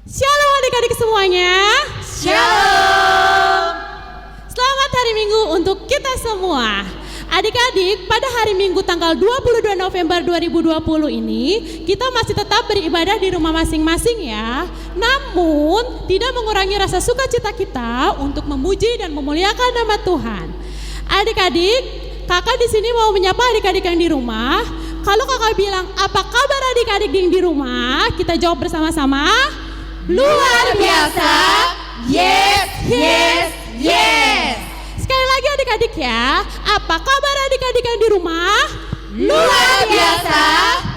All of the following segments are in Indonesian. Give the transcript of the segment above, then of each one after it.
Shalom adik-adik semuanya. Shalom. Selamat hari Minggu untuk kita semua. Adik-adik, pada hari Minggu tanggal 22 November 2020 ini kita masih tetap beribadah di rumah masing-masing ya. Namun tidak mengurangi rasa sukacita kita untuk memuji dan memuliakan nama Tuhan. Adik-adik, kakak di sini mau menyapa adik-adik yang di rumah. Kalau kakak bilang apa kabar adik-adik yang di rumah, kita jawab bersama-sama. Luar biasa. Yes, yes, yes. Sekali lagi adik-adik ya, apa kabar adik-adik yang di rumah? Luar biasa.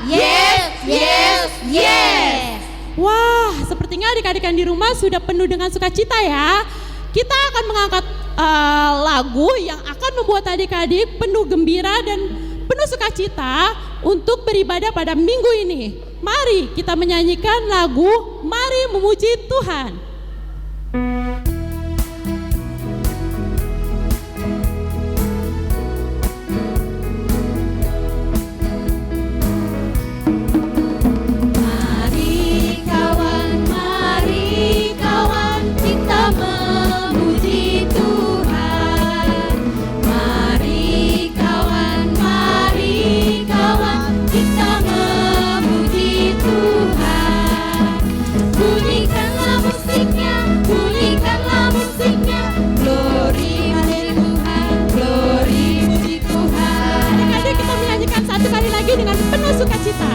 Yes, yes, yes. Wah, sepertinya adik-adik yang di rumah sudah penuh dengan sukacita ya. Kita akan mengangkat lagu yang akan membuat adik-adik penuh gembira dan penuh sukacita untuk beribadah pada minggu ini. Mari kita menyanyikan lagu Mari Memuji Tuhan. Mari kawan, kita memuji Tuhan. Mari kawan, kita memuji Tuhan. Bunyikanlah musiknya, glory puji Tuhan, glory puji Tuhan. Adik-adik kita menyanyikan satu kali lagi dengan penuh sukacita.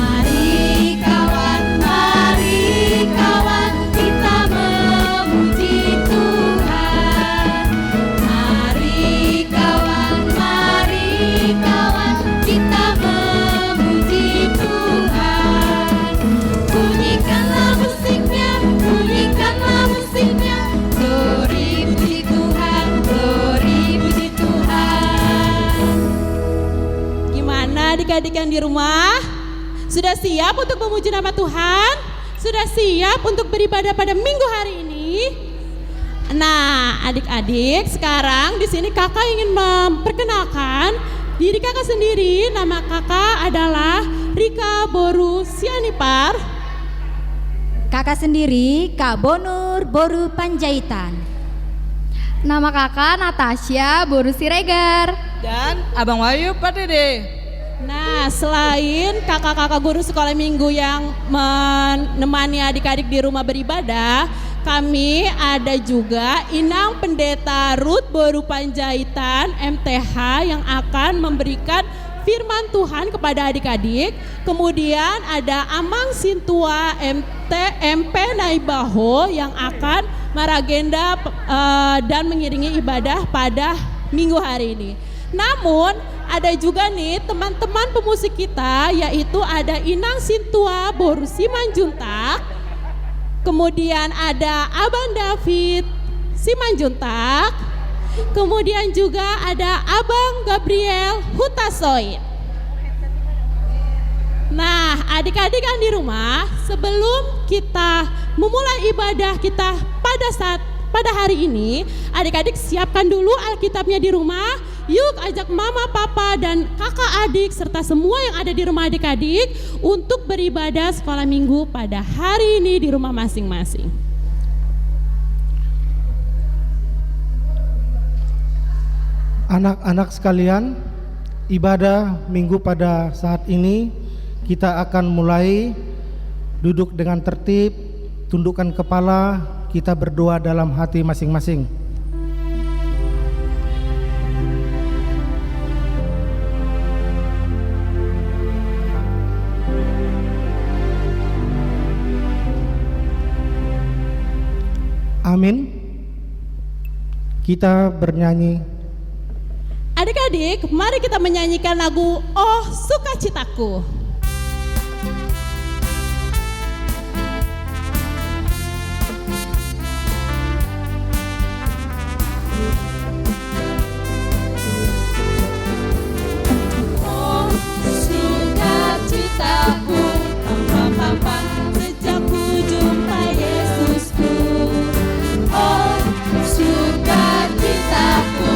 Mari kawan, kita memuji Tuhan. Mari kawan, kita memuji Tuhan. Bunyikanlah musiknya, glory puji Tuhan, glory puji Tuhan. Gimana adik-adik yang di rumah? Sudah siap untuk memuji nama Tuhan? Sudah siap untuk beribadah pada minggu hari ini? Nah, adik-adik, sekarang di sini kakak ingin memperkenalkan diri kakak sendiri. Nama kakak adalah Rika Boru Sianipar. Kakak sendiri Kak Bonur Boru Panjaitan. Nama kakak Natasha Boru Siregar. Dan Abang Wahyu Pak Dede. Nah, selain kakak-kakak guru sekolah minggu yang menemani adik-adik di rumah beribadah, kami ada juga Inang Pendeta Ruth Boru Panjaitan MTH yang akan memberikan firman Tuhan kepada adik-adik. Kemudian ada Amang Sintua MP Naibaho yang akan meragenda dan mengiringi ibadah pada minggu hari ini. Namun ada juga nih teman-teman pemusik kita, yaitu ada Inang Sintua Boru Simanjuntak. Kemudian ada Abang David Simanjuntak. Kemudian juga ada Abang Gabriel Hutasoid. Nah, adik-adik yang di rumah, sebelum kita memulai ibadah kita pada hari ini, adik-adik siapkan dulu Alkitabnya di rumah. Yuk ajak mama, papa, dan kakak adik serta semua yang ada di rumah adik-adik untuk beribadah sekolah minggu pada hari ini di rumah masing-masing. Anak-anak sekalian, ibadah minggu pada saat ini kita akan mulai duduk dengan tertib, tundukkan kepala, kita berdoa dalam hati masing-masing. Amin. Kita bernyanyi. Adik-adik, mari kita menyanyikan lagu Oh Sukacitaku. Oh, sukacitaku, sejak ku jumpa Yesusku. Oh, sukacitaku,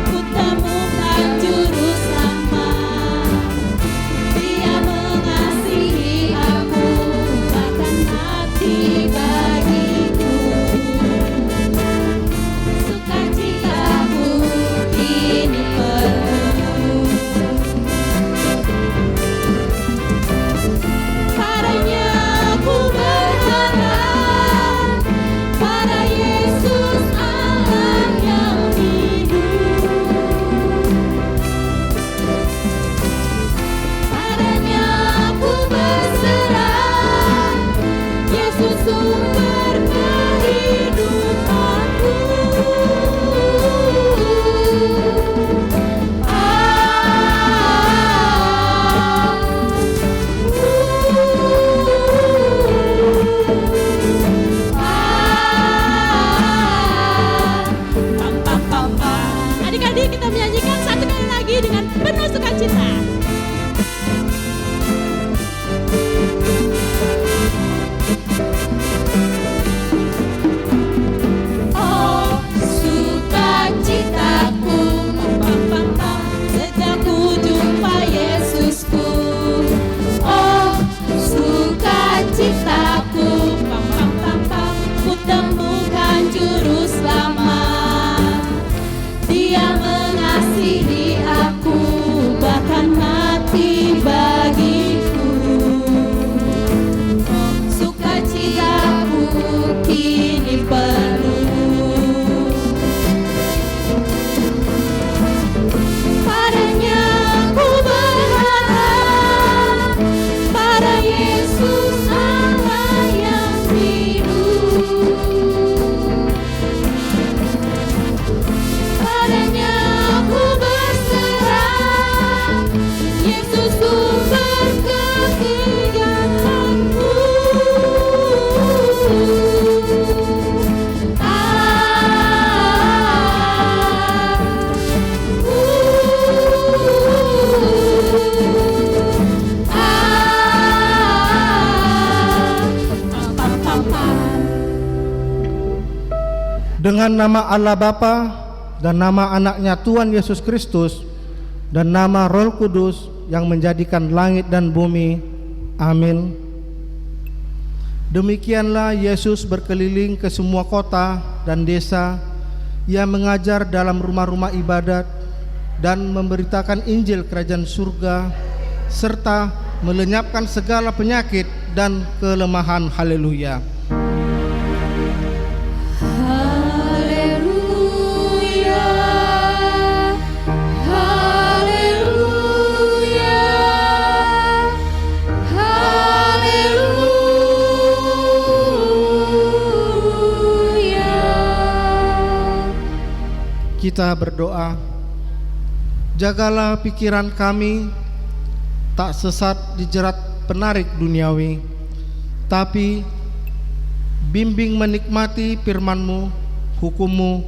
ku temukan juru selamat. Dengan nama Allah Bapa dan nama anaknya Tuhan Yesus Kristus dan nama Roh Kudus yang menjadikan langit dan bumi. Amin. Demikianlah Yesus berkeliling ke semua kota dan desa. Ia mengajar dalam rumah-rumah ibadat dan memberitakan Injil Kerajaan Surga serta melenyapkan segala penyakit dan kelemahan. Haleluya. Haleluya, haleluya, haleluya. Kita berdoa. Jagalah pikiran kami tak sesat di jerat penarik duniawi, tapi bimbing menikmati firman-Mu, hukum-Mu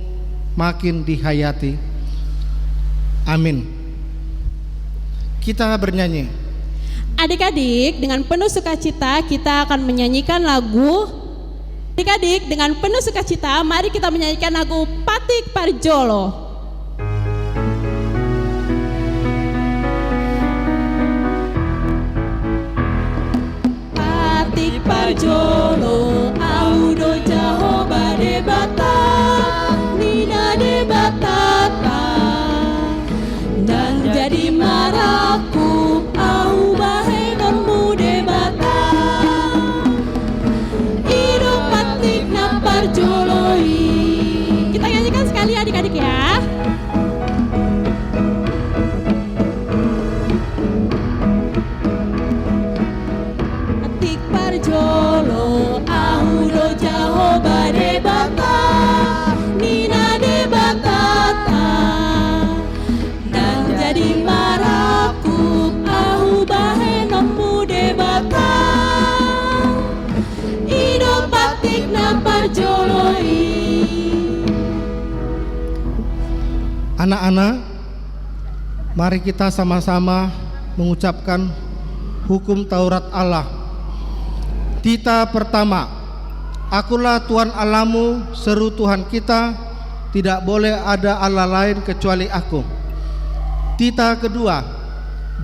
makin dihayati. Amin. Kita bernyanyi. Adik-adik, dengan penuh sukacita kita akan menyanyikan lagu. Adik-adik, dengan penuh sukacita mari kita menyanyikan lagu Patik Parjolo. Patik Parjolo, audo jaho bade bata, nina de batata, dan jadi maraku, au bahe nonmu de bata, ido patik na parjoloi. Kita nyanyikan sekali adik-adik ya. Parjolo, audo jaho bade bata, nina de batata, dan jadi maraku, au bahe nommu de bata, ido patik na parjoloi. Anak-anak, mari kita sama-sama mengucapkan hukum Taurat Allah. Tita pertama, akulah Tuhan Allahmu, seru Tuhan kita, tidak boleh ada Allah lain kecuali aku. Tita kedua,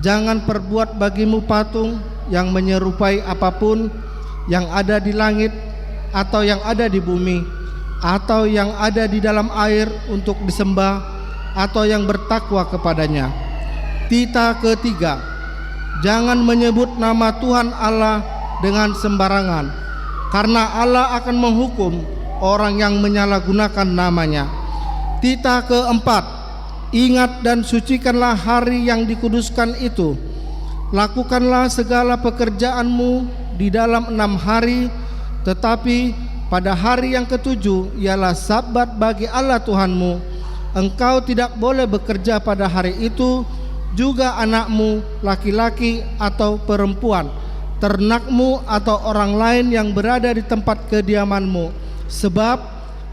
jangan perbuat bagimu patung yang menyerupai apapun yang ada di langit atau yang ada di bumi atau yang ada di dalam air untuk disembah atau yang bertakwa kepadanya. Tita ketiga, jangan menyebut nama Tuhan Allah dengan sembarangan, karena Allah akan menghukum orang yang menyalahgunakan namanya. Tita keempat, ingat dan sucikanlah hari yang dikuduskan itu. Lakukanlah segala pekerjaanmu di dalam 6 hari, tetapi pada hari yang ketujuh ialah Sabat bagi Allah Tuhanmu. Engkau tidak boleh bekerja pada hari itu, juga anakmu laki-laki atau perempuan, ternakmu atau orang lain yang berada di tempat kediamanmu, sebab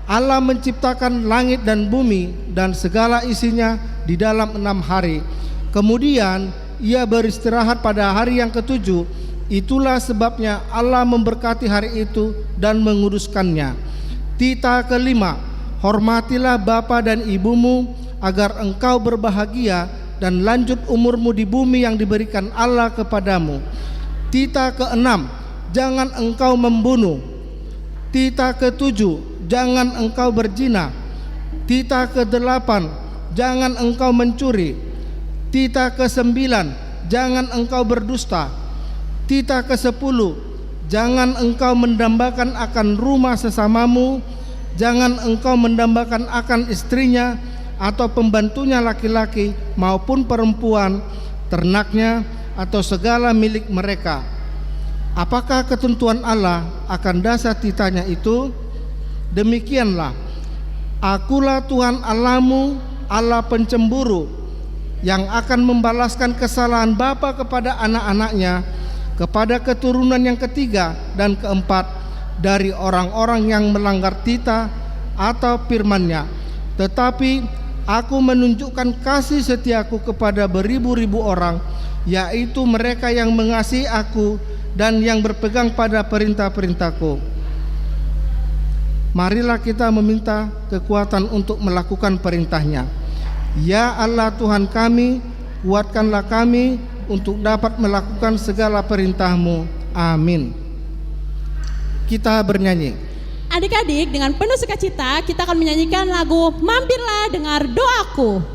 Allah menciptakan langit dan bumi dan segala isinya di dalam 6 hari. Kemudian ia beristirahat pada hari yang ketujuh. Itulah sebabnya Allah memberkati hari itu dan menguduskannya. Tita kelima, hormatilah bapa dan ibumu agar engkau berbahagia dan lanjut umurmu di bumi yang diberikan Allah kepadamu. Tita keenam, jangan engkau membunuh. Tita ketujuh, jangan engkau berzina. Tita kedelapan, jangan engkau mencuri. Tita kesembilan, jangan engkau berdusta. Tita kesepuluh, jangan engkau mendambakan akan rumah sesamamu. Jangan engkau mendambakan akan istrinya atau pembantunya laki-laki maupun perempuan, ternaknya atau segala milik mereka. Apakah ketentuan Allah akan dasar titanya itu? Demikianlah, akulah Tuhan Allahmu, Allah pencemburu, yang akan membalaskan kesalahan bapa kepada anak-anaknya, kepada keturunan yang ketiga dan keempat dari orang-orang yang melanggar tita atau firman-Nya. Tetapi aku menunjukkan kasih setiaku kepada beribu-ribu orang, yaitu mereka yang mengasihi aku dan yang berpegang pada perintah-perintahku. marilah kita meminta kekuatan untuk melakukan perintah-Nya. Ya Allah Tuhan kami, kuatkanlah kami untuk dapat melakukan segala perintah-Mu. Amin. Kita bernyanyi. Adik-adik, dengan penuh sukacita kita akan menyanyikan lagu Mampirlah Dengar Doaku.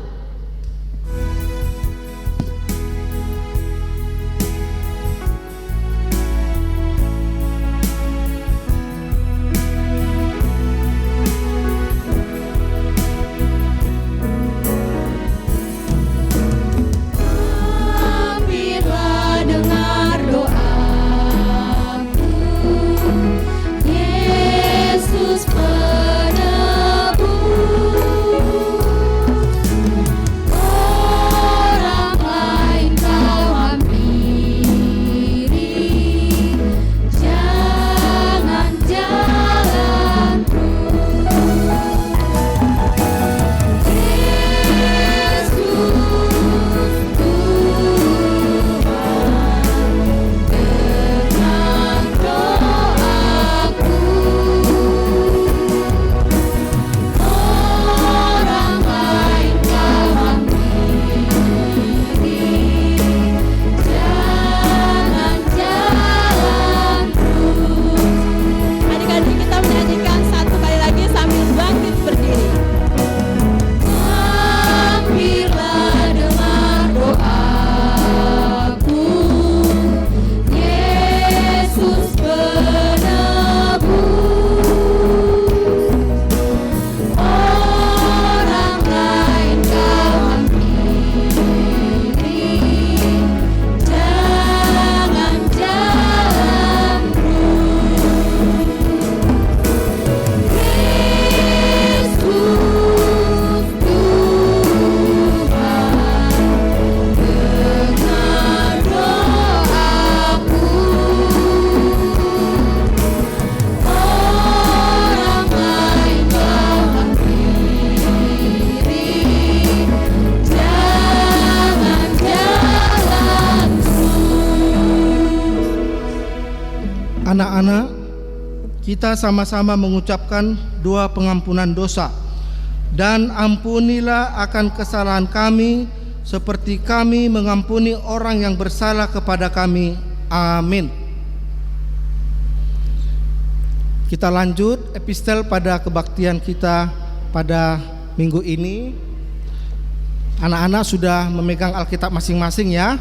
Anak-anak, kita sama-sama mengucapkan doa pengampunan dosa. Dan ampunilah akan kesalahan kami seperti kami mengampuni orang yang bersalah kepada kami. Amin. Kita lanjut epistel pada kebaktian kita pada minggu ini. Anak-anak sudah memegang Alkitab masing-masing ya.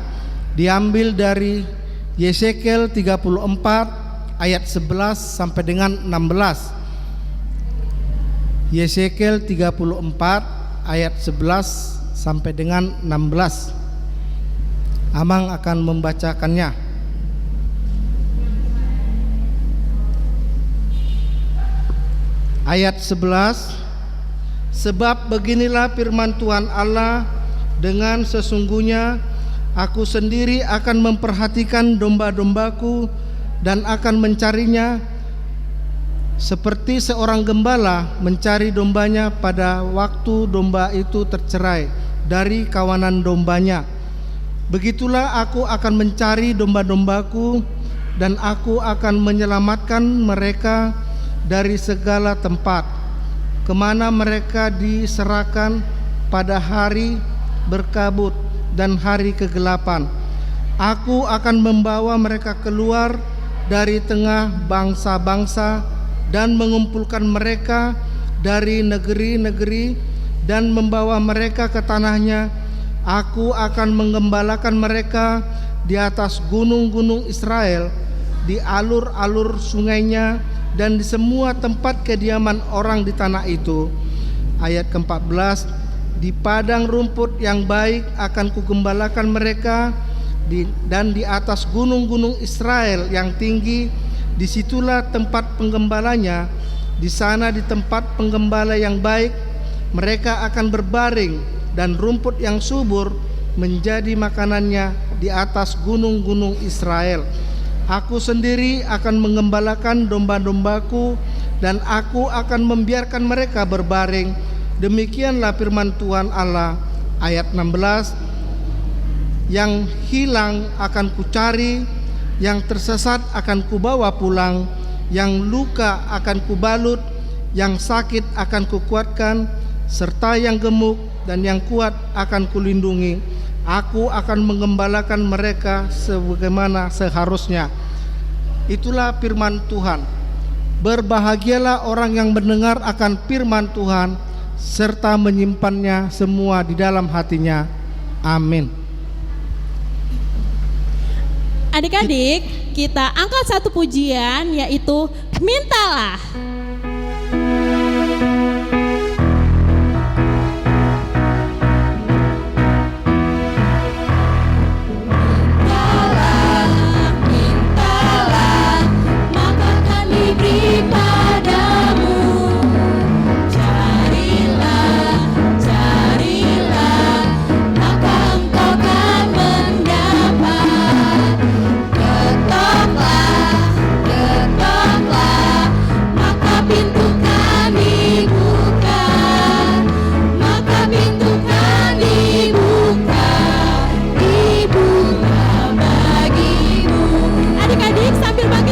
Diambil dari Yesekiel 34 ayat 11 sampai dengan 16. Yesekiel 34 ayat 11 sampai dengan 16. Amang akan membacakannya. Ayat 11. Sebab beginilah firman Tuhan Allah, dengan sesungguhnya aku sendiri akan memperhatikan domba-dombaku dan akan mencarinya seperti seorang gembala mencari dombanya pada waktu domba itu tercerai dari kawanan dombanya. Begitulah aku akan mencari domba-dombaku, dan aku akan menyelamatkan mereka dari segala tempat kemana mereka diserahkan pada hari berkabut dan hari kegelapan. Aku akan membawa mereka keluar dari tengah bangsa-bangsa dan mengumpulkan mereka dari negeri-negeri dan membawa mereka ke tanahnya. Aku akan menggembalakan mereka di atas gunung-gunung Israel, di alur-alur sungainya, dan di semua tempat kediaman orang di tanah itu. Ayat ke-14, di padang rumput yang baik akan kugembalakan mereka, dan di atas gunung-gunung Israel yang tinggi, disitulah tempat penggembalanya. Di sana, di tempat penggembala yang baik, mereka akan berbaring, dan rumput yang subur menjadi makanannya di atas gunung-gunung Israel. Aku sendiri akan menggembalakan domba-dombaku, dan aku akan membiarkan mereka berbaring. Demikianlah firman Tuhan Allah. Ayat 16, yang hilang akan kucari, yang tersesat akan kubawa pulang, yang luka akan kubalut, yang sakit akan kukuatkan, serta yang gemuk dan yang kuat akan kulindungi. Aku akan menggembalakan mereka sebagaimana seharusnya. Itulah firman Tuhan. Berbahagialah orang yang mendengar akan firman Tuhan serta menyimpannya semua di dalam hatinya. Amin. Adik-adik, kita angkat satu pujian, yaitu Mintalah.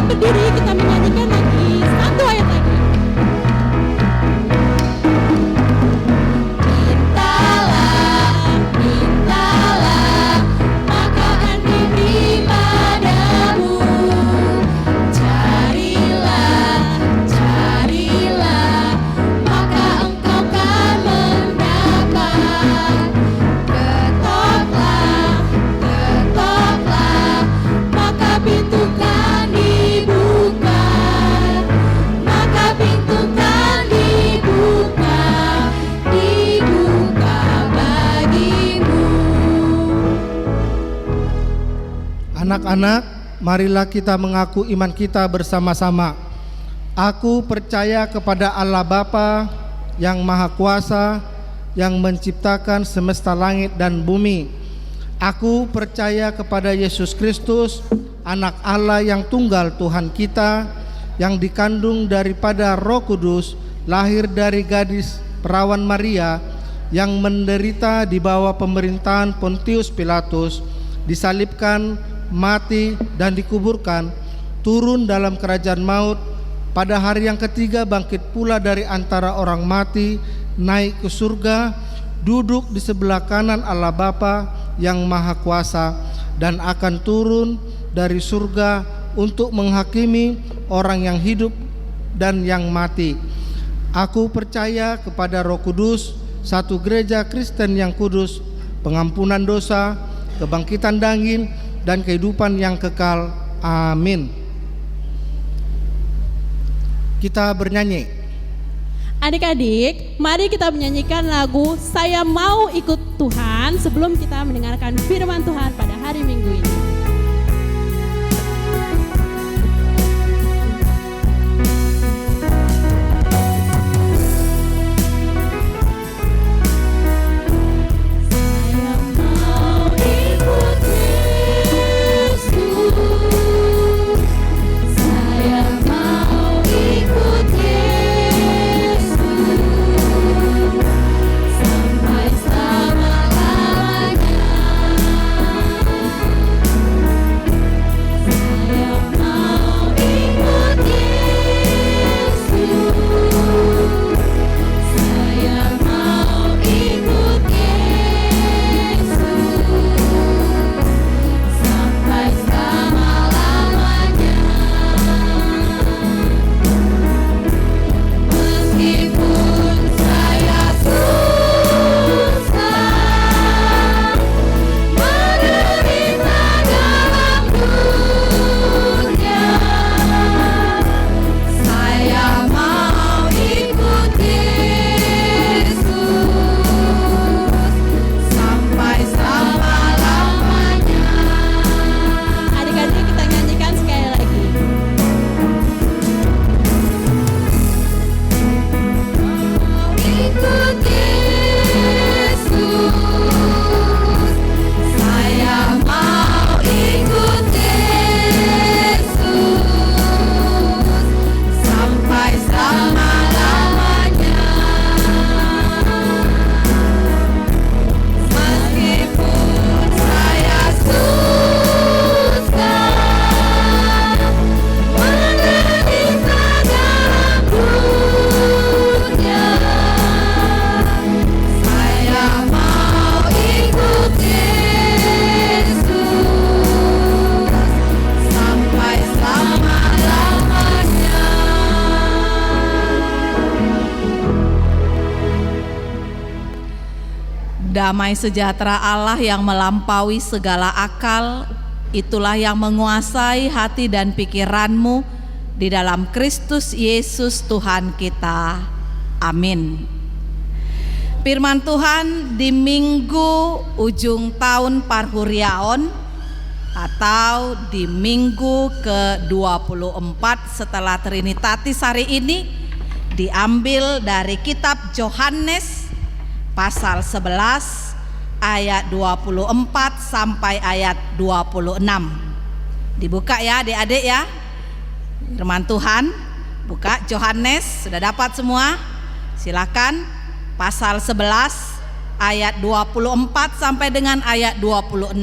Berdiri, kita menyanyikan lagi satu ayat lagi. Mintalah, maka akan diberi padamu. Carilah, maka engkau akan mendapat. Ketoklah, maka pintu Anak-anak, marilah kita mengaku iman kita bersama-sama. Aku percaya kepada Allah Bapa yang Maha Kuasa, yang menciptakan semesta langit dan bumi. Aku percaya kepada Yesus Kristus, Anak Allah yang tunggal Tuhan kita, yang dikandung daripada Roh Kudus, lahir dari gadis perawan Maria, yang menderita di bawah pemerintahan Pontius Pilatus, disalibkan, mati dan dikuburkan, turun dalam kerajaan maut, pada hari yang ketiga bangkit pula dari antara orang mati, naik ke surga, duduk di sebelah kanan Allah Bapa yang Maha Kuasa, dan akan turun dari surga untuk menghakimi orang yang hidup dan yang mati. Aku percaya kepada Roh Kudus, satu gereja Kristen yang kudus, pengampunan dosa, kebangkitan daging, dan kehidupan yang kekal. Amin. Kita bernyanyi. Adik-adik, mari kita menyanyikan lagu Saya Mau Ikut Tuhan sebelum kita mendengarkan firman Tuhan pada hari Minggu ini. Sampai selama-lamanya. Damai sejahtera Allah yang melampaui segala akal, itulah yang menguasai hati dan pikiranmu di dalam Kristus Yesus Tuhan kita. Amin. Firman Tuhan di minggu ujung tahun Parhuriaon atau di minggu ke-24 setelah Trinitatis hari ini diambil dari kitab Yohanes pasal 11 ayat 24 sampai ayat 26. Dibuka ya adik-adik ya. Firman Tuhan, buka Yohanes, sudah dapat semua? Silakan. Pasal 11 ayat 24 sampai dengan ayat 26.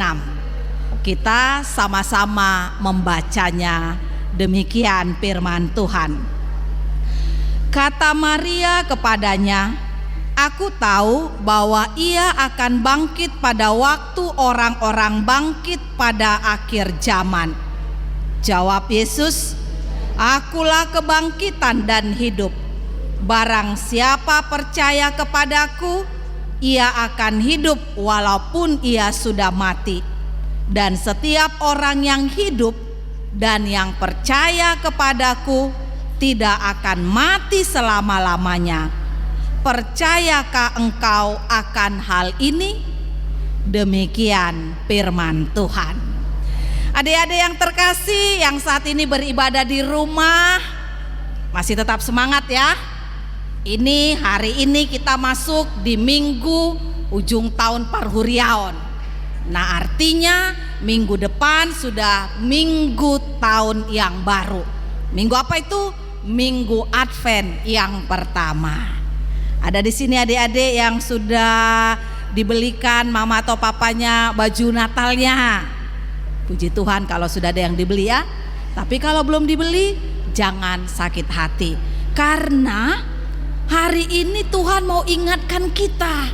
Kita sama-sama membacanya. Demikian firman Tuhan. Kata Maria kepadanya, "Aku tahu bahwa ia akan bangkit pada waktu orang-orang bangkit pada akhir zaman." Jawab Yesus, "Akulah kebangkitan dan hidup. Barang siapa percaya kepadaku, ia akan hidup walaupun ia sudah mati. Dan setiap orang yang hidup dan yang percaya kepadaku tidak akan mati selama-lamanya. Percayakah engkau akan hal ini?" Demikian firman Tuhan. Adik-adik yang terkasih yang saat ini beribadah di rumah, masih tetap semangat ya. Ini hari ini kita masuk di minggu ujung tahun Parhuriaon. Nah, artinya minggu depan sudah minggu tahun yang baru. Minggu apa itu? Minggu Advent yang pertama. Ada di sini adik-adik yang sudah dibelikan mama atau papanya baju Natalnya. Puji Tuhan kalau sudah ada yang dibeli ya. Tapi kalau belum dibeli, jangan sakit hati. Karena hari ini Tuhan mau ingatkan kita,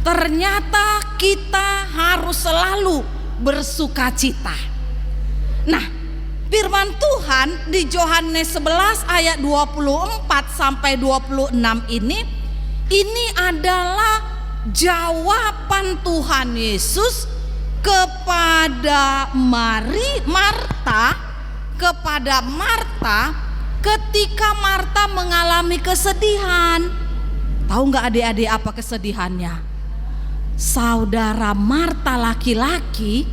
ternyata kita harus selalu bersukacita. Nah, firman Tuhan di Yohanes 11 ayat 24 sampai 26 ini adalah jawaban Tuhan Yesus kepada Marta ketika Marta mengalami kesedihan. Tahu nggak adik-adik apa kesedihannya? Saudara Marta laki-laki,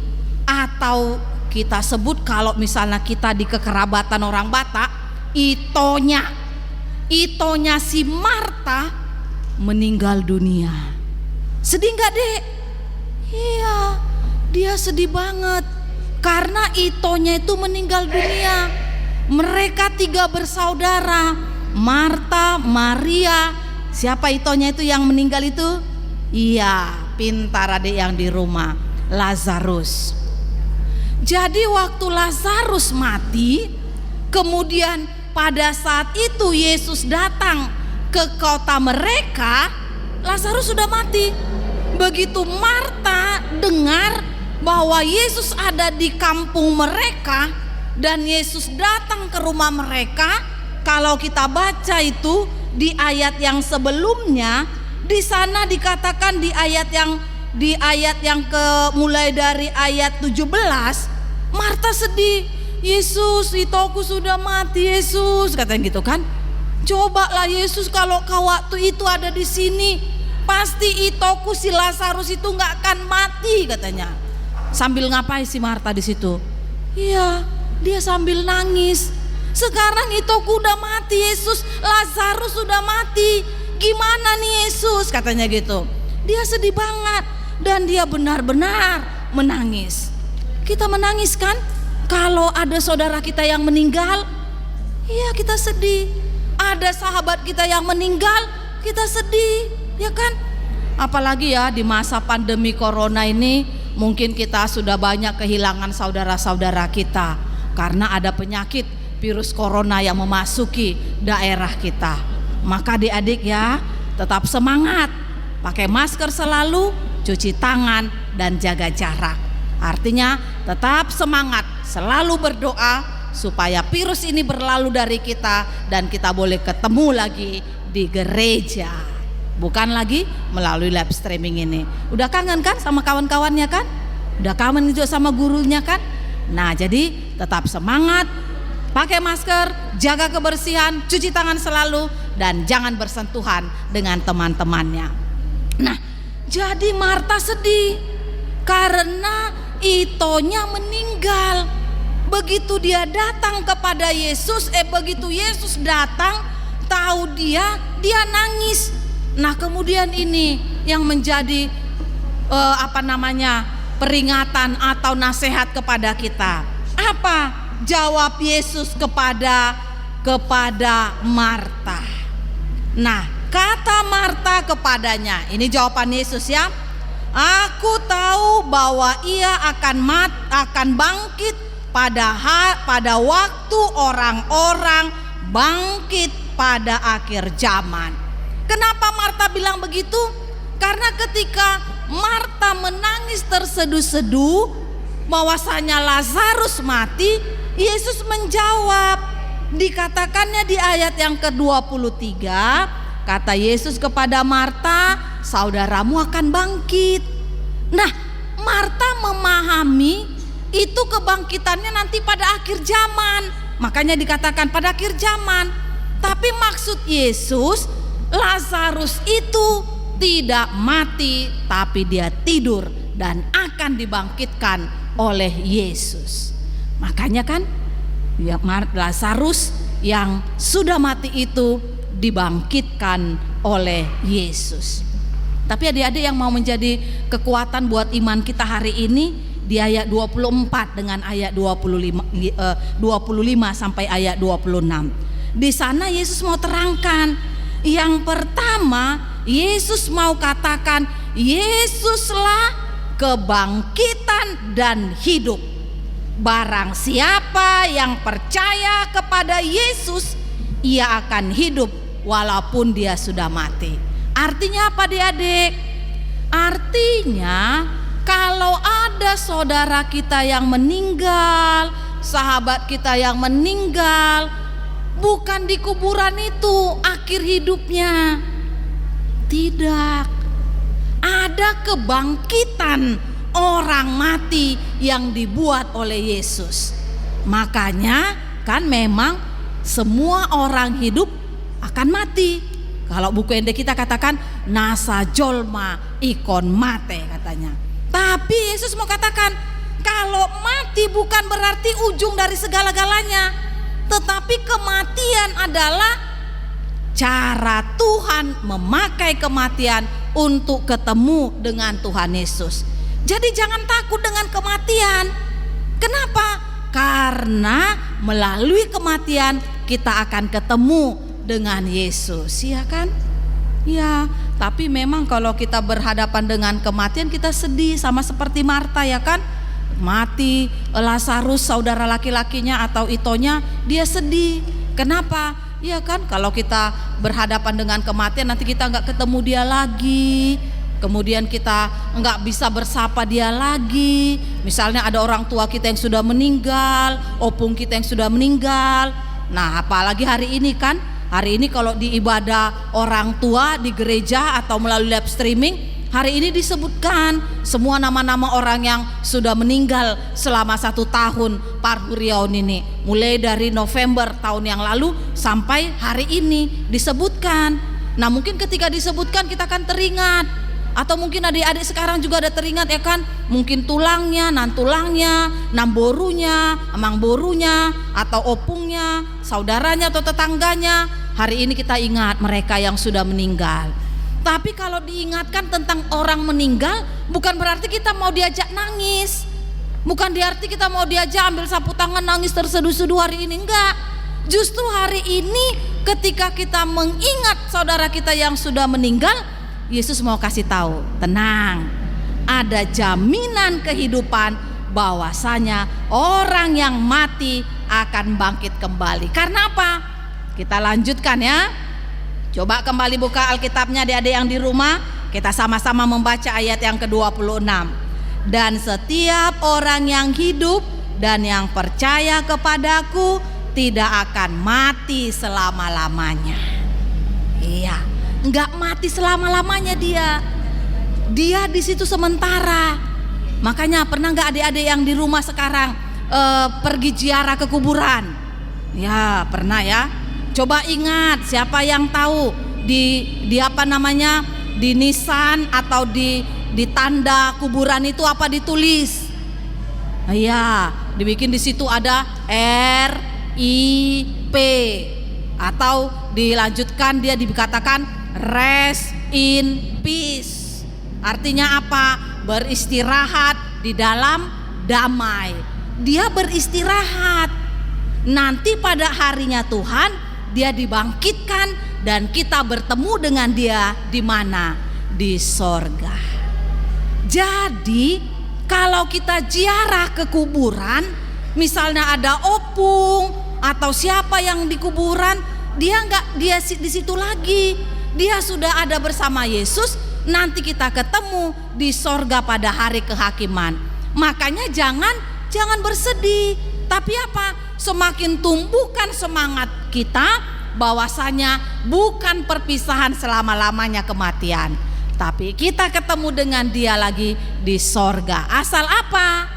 atau kita sebut kalau misalnya kita di kekerabatan orang Batak, itonya si Marta meninggal dunia. Sedih nggak dek? Iya, dia sedih banget karena itonya itu meninggal dunia. Mereka 3 bersaudara, Marta, Maria. Siapa itonya itu yang meninggal itu? Iya, pintar adik yang di rumah, Lazarus. Jadi waktu Lazarus mati, kemudian pada saat itu Yesus datang ke kota mereka, Lazarus sudah mati. Begitu Marta dengar bahwa Yesus ada di kampung mereka dan Yesus datang ke rumah mereka, kalau kita baca itu di ayat yang sebelumnya, di sana dikatakan di ayat yang mulai dari ayat 17, Marta sedih. "Yesus, itoku sudah mati, Yesus," katanya gitu kan. "Cobalah Yesus, kalau kau waktu itu ada di sini, pasti itoku si Lazarus itu nggak akan mati," katanya. Sambil ngapain si Marta di situ? Iya, dia sambil nangis. "Sekarang itoku udah mati, Yesus, Lazarus sudah mati. Gimana nih Yesus?" katanya gitu. Dia sedih banget dan dia benar-benar menangis. Kita menangis kan? Kalau ada saudara kita yang meninggal, iya kita sedih. Ada sahabat kita yang meninggal, kita sedih, ya kan? Apalagi ya di masa pandemi corona ini, mungkin kita sudah banyak kehilangan saudara-saudara kita karena ada penyakit virus corona yang memasuki daerah kita. Maka adik-adik ya, tetap semangat, pakai masker selalu, cuci tangan dan jaga jarak. Artinya tetap semangat, selalu berdoa supaya virus ini berlalu dari kita dan kita boleh ketemu lagi di gereja. bukan lagi melalui live streaming ini. Udah kangen kan sama kawan-kawannya kan? Udah kangen juga sama gurunya kan? Nah, jadi tetap semangat, pakai masker, jaga kebersihan, cuci tangan selalu, dan jangan bersentuhan dengan teman-temannya. Nah, jadi Marta sedih karena itonya meninggal. Begitu dia datang kepada Yesus, begitu Yesus datang, tahu dia nangis. Nah, kemudian ini yang menjadi peringatan atau nasihat kepada kita. Apa jawab Yesus kepada Marta? Nah, kata Marta kepadanya, ini jawaban Yesus ya. Aku tahu bahwa ia akan bangkit pada waktu orang-orang bangkit pada akhir zaman. Kenapa Marta bilang begitu? Karena ketika Marta menangis terseduh-seduh bahwasanya Lazarus mati, Yesus menjawab. Dikatakannya di ayat yang ke-23, kata Yesus kepada Marta, saudaramu akan bangkit. Nah, Marta memahami itu kebangkitannya nanti pada akhir zaman. Makanya dikatakan pada akhir zaman. Tapi maksud Yesus, Lazarus itu tidak mati, tapi dia tidur dan akan dibangkitkan oleh Yesus. Makanya kan ya, Lazarus yang sudah mati itu dibangkitkan oleh Yesus. Tapi adik-adik yang mau menjadi kekuatan buat iman kita hari ini, di ayat 24 dengan ayat 25 sampai ayat 26. Di sana Yesus mau terangkan. Yang pertama, Yesus mau katakan, Yesuslah kebangkitan dan hidup. Barang siapa yang percaya kepada Yesus, ia akan hidup walaupun dia sudah mati. Artinya apa adik-adik? Artinya kalau ada saudara kita yang meninggal, sahabat kita yang meninggal, bukan di kuburan itu akhir hidupnya. Tidak. Ada kebangkitan orang mati yang dibuat oleh Yesus. Makanya kan memang semua orang hidup akan mati. Kalau buku ende kita katakan nasa jolma ikon mate katanya. Tapi Yesus mau katakan kalau mati bukan berarti ujung dari segala-galanya, tetapi kematian adalah cara Tuhan memakai kematian untuk ketemu dengan Tuhan Yesus. Jadi jangan takut dengan kematian. Kenapa? Karena melalui kematian kita akan ketemu dengan Yesus, ya kan? Ya, tapi memang kalau kita berhadapan dengan kematian kita sedih, sama seperti Marta ya kan? Mati Lazarus saudara laki-lakinya atau itonya, dia sedih. Kenapa? Ya kan, kalau kita berhadapan dengan kematian nanti kita nggak ketemu dia lagi, kemudian kita nggak bisa bersapa dia lagi. Misalnya ada orang tua kita yang sudah meninggal, opung kita yang sudah meninggal. Nah, apalagi hari ini kan, hari ini kalau di ibadah orang tua di gereja atau melalui live streaming, hari ini disebutkan semua nama-nama orang yang sudah meninggal selama 1 tahun Parhuriaun ini, mulai dari November tahun yang lalu sampai hari ini disebutkan. Nah, mungkin ketika disebutkan kita akan teringat, atau mungkin adik-adik sekarang juga ada teringat ya kan, mungkin tulangnya, nan borunya, amang borunya, atau opungnya, saudaranya atau tetangganya. Hari ini kita ingat mereka yang sudah meninggal. Tapi kalau diingatkan tentang orang meninggal, bukan berarti kita mau diajak nangis, bukan berarti kita mau diajak ambil sapu tangan nangis terseduh-seduh hari ini, enggak. Justru hari ini ketika kita mengingat saudara kita yang sudah meninggal, Yesus mau kasih tahu, tenang, ada jaminan kehidupan bahwasanya orang yang mati akan bangkit kembali. Karena apa? Kita lanjutkan ya. Coba kembali buka Alkitabnya adik-adik yang di rumah. Kita sama-sama membaca ayat yang ke-26. Dan setiap orang yang hidup dan yang percaya kepadaku tidak akan mati selama-lamanya. Iya. nggak mati selama-lamanya dia. Dia di situ sementara. Makanya pernah nggak adik-adik yang di rumah sekarang pergi ziarah ke kuburan? Ya pernah ya. Coba ingat siapa yang tahu di apa namanya di nisan atau di tanda kuburan itu apa ditulis? Ya, dibikin di situ ada RIP atau dilanjutkan dia dikatakan rest in peace. Artinya apa? Beristirahat di dalam damai. Dia beristirahat. Nanti pada harinya Tuhan dia dibangkitkan dan kita bertemu dengan dia di mana? Di sorga. Jadi kalau kita ziarah ke kuburan, misalnya ada opung atau siapa yang di kuburan, dia di situ lagi. Dia sudah ada bersama Yesus. Nanti kita ketemu di sorga pada hari kehakiman. Makanya jangan bersedih. Tapi apa? Semakin tumbuhkan semangat kita bahwasanya bukan perpisahan selama-lamanya kematian. Tapi kita ketemu dengan dia lagi di sorga. Asal apa?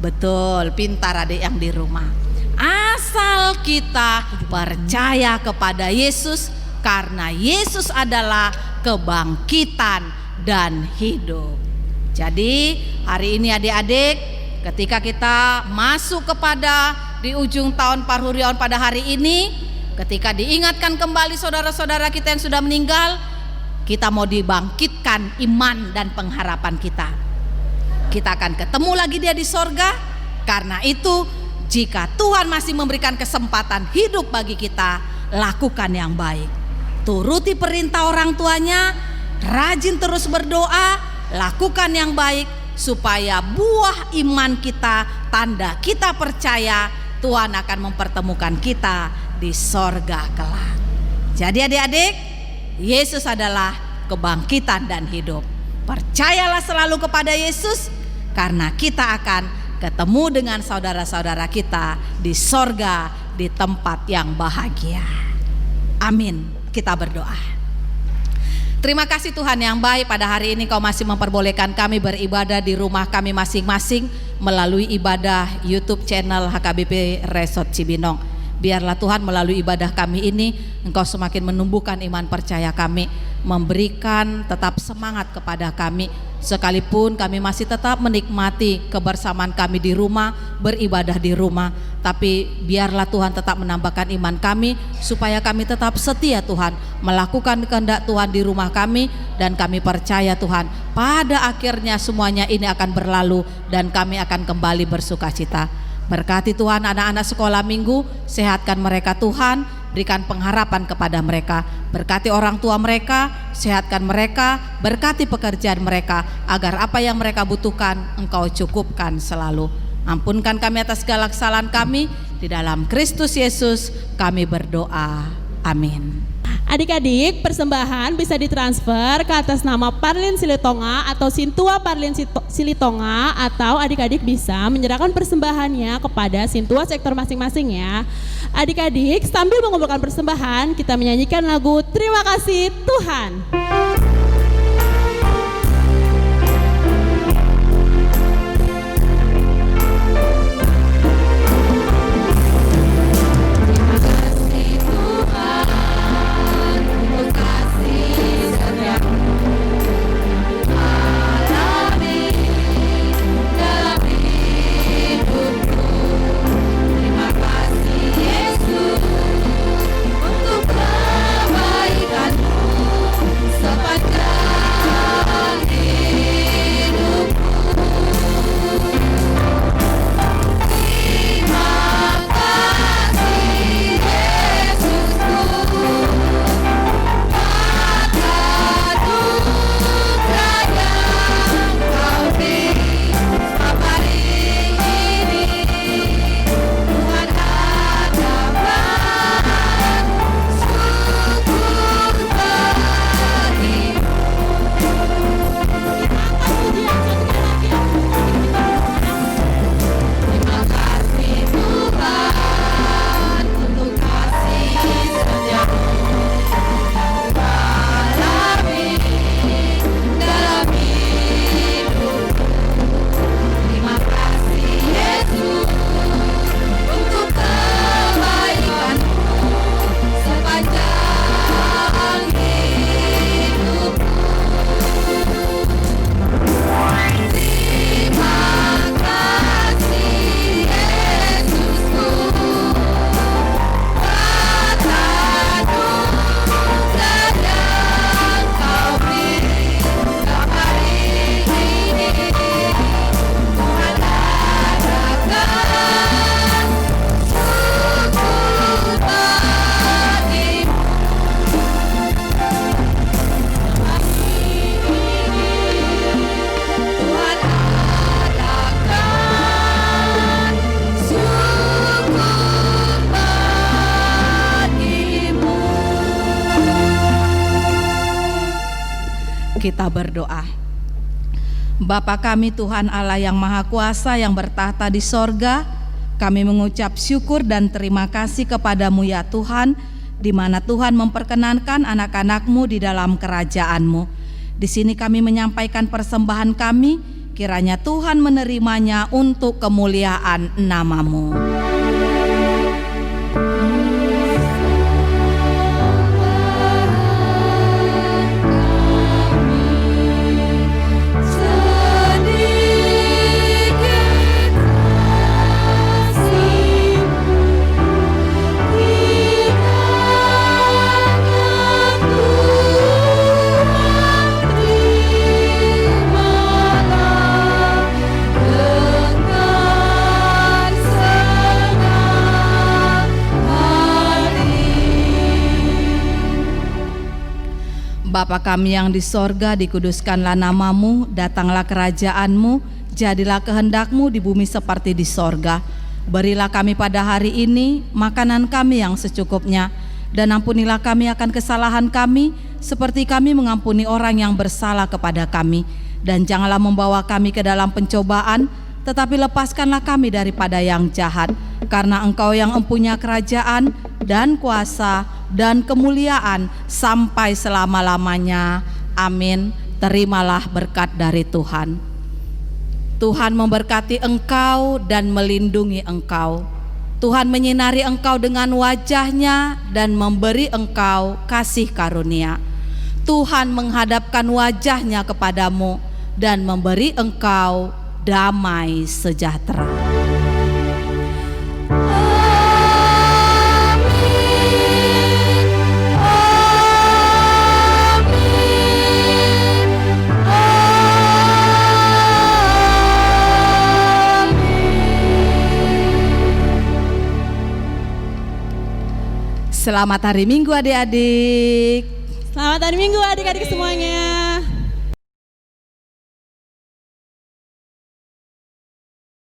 Betul, pintar adik yang di rumah. Asal kita percaya kepada Yesus, karena Yesus adalah kebangkitan dan hidup. Jadi hari ini adik-adik, ketika kita masuk kepada di ujung tahun Parhurion pada hari ini, ketika diingatkan kembali saudara-saudara kita yang sudah meninggal, kita mau dibangkitkan iman dan pengharapan kita. Kita akan ketemu lagi dia di sorga. Karena itu jika Tuhan masih memberikan kesempatan hidup bagi kita, lakukan yang baik. Turuti perintah orang tuanya, rajin terus berdoa, lakukan yang baik supaya buah iman kita, tanda kita percaya Tuhan akan mempertemukan kita di sorga kelak. Jadi adik-adik, Yesus adalah kebangkitan dan hidup. Percayalah selalu kepada Yesus, karena kita akan ketemu dengan saudara-saudara kita di sorga, di tempat yang bahagia. Amin. Kita berdoa. Terima kasih Tuhan yang baik, pada hari ini Kau masih memperbolehkan kami beribadah di rumah kami masing-masing melalui ibadah YouTube channel HKBP Resort Cibinong. Biarlah Tuhan melalui ibadah kami ini Engkau semakin menumbuhkan iman percaya kami, memberikan tetap semangat kepada kami, sekalipun kami masih tetap menikmati kebersamaan kami di rumah, beribadah di rumah. Tapi biarlah Tuhan tetap menambahkan iman kami, supaya kami tetap setia Tuhan, melakukan kehendak Tuhan di rumah kami. Dan kami percaya Tuhan, pada akhirnya semuanya ini akan berlalu dan kami akan kembali bersuka cita. Berkati Tuhan anak-anak sekolah minggu, sehatkan mereka Tuhan, berikan pengharapan kepada mereka. Berkati orang tua mereka, sehatkan mereka, berkati pekerjaan mereka, agar apa yang mereka butuhkan Engkau cukupkan selalu. Ampunkan kami atas segala kesalahan kami, di dalam Kristus Yesus kami berdoa. Amin. Adik-adik, persembahan bisa ditransfer ke atas nama Parlin Silitonga atau Sintua Parlin Silitonga, atau adik-adik bisa menyerahkan persembahannya kepada Sintua sektor masing-masing ya. Adik-adik, sambil mengumpulkan persembahan, kita menyanyikan lagu Terima Kasih Tuhan. Untuk kebaikanmu sepanjang kita berdoa. Bapa kami Tuhan Allah yang Maha Kuasa yang bertahta di sorga, kami mengucap syukur dan terima kasih kepadamu ya Tuhan, di mana Tuhan memperkenankan anak-anak-Mu di dalam kerajaan-Mu. Di sini kami menyampaikan persembahan kami, kiranya Tuhan menerimanya untuk kemuliaan nama-Mu. Bapa kami yang di sorga, dikuduskanlah nama-Mu, datanglah kerajaan-Mu, jadilah kehendak-Mu di bumi seperti di sorga. Berilah kami pada hari ini makanan kami yang secukupnya, dan ampunilah kami akan kesalahan kami, seperti kami mengampuni orang yang bersalah kepada kami. Dan janganlah membawa kami ke dalam pencobaan, tetapi lepaskanlah kami daripada yang jahat, karena Engkau yang mempunyai kerajaan dan kuasa dan kemuliaan sampai selama-lamanya. Amin. Terimalah berkat dari Tuhan. Tuhan memberkati engkau dan melindungi engkau. Tuhan menyinari engkau dengan wajah-Nya dan memberi engkau kasih karunia. Tuhan menghadapkan wajah-Nya kepadamu dan memberi engkau damai sejahtera. Selamat hari Minggu adik-adik. Selamat hari Minggu adik-adik semuanya.